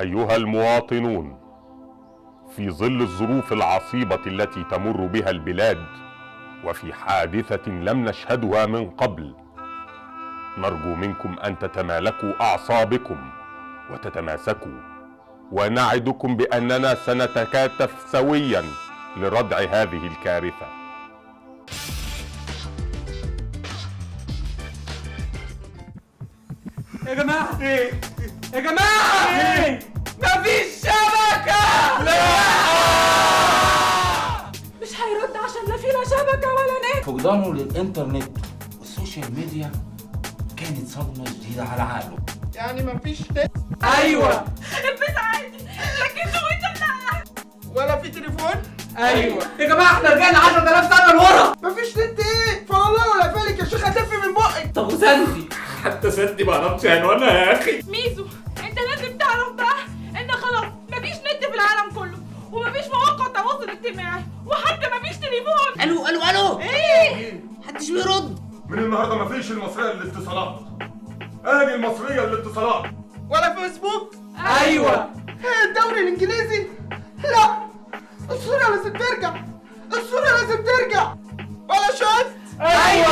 أيها المواطنون، في ظل الظروف العصيبة التي تمر بها البلاد وفي حادثة لم نشهدها من قبل، نرجو منكم أن تتمالكوا أعصابكم وتتماسكوا، ونعدكم بأننا سنتكاتف سويا لردع هذه الكارثة. يا جماعة ايه؟ يا جماعة ايه؟ مفيش شبكة! لا! مش هيرد عشان لا فينا شبكة ولا نت. فقدانه للإنترنت والسوشيال ميديا كانت صدمة جديدة على عقله. يعني مفيش نت؟ ايوه البيت عادي لكن تويتر لا. ولا في تليفون؟ ايوه يا جماعة احنا رجعنا 10,000 سنة لورا. مفيش نت ايه؟ فوالله ولا فالك يا شيخ هتفي من بقك. طب وسندي؟ حتى سندي ما اعرفش عنوانها يا اخي. ميزو انت لازم تعرف بقى ان خلاص مفيش نت في العالم كله، ومفيش مواقع تواصل اجتماعي، وحتى مفيش تليفون. الو الو الو، ايه؟ محدش بيرد. من النهارده مفيش المصريه للاتصالات. ادي المصريه للاتصالات. ولا فيسبوك؟ ايوه الدوري الانجليزي؟ لا، الصورة لازم ترجع، الصورة لازم ترجع. ولا شات؟ ايوه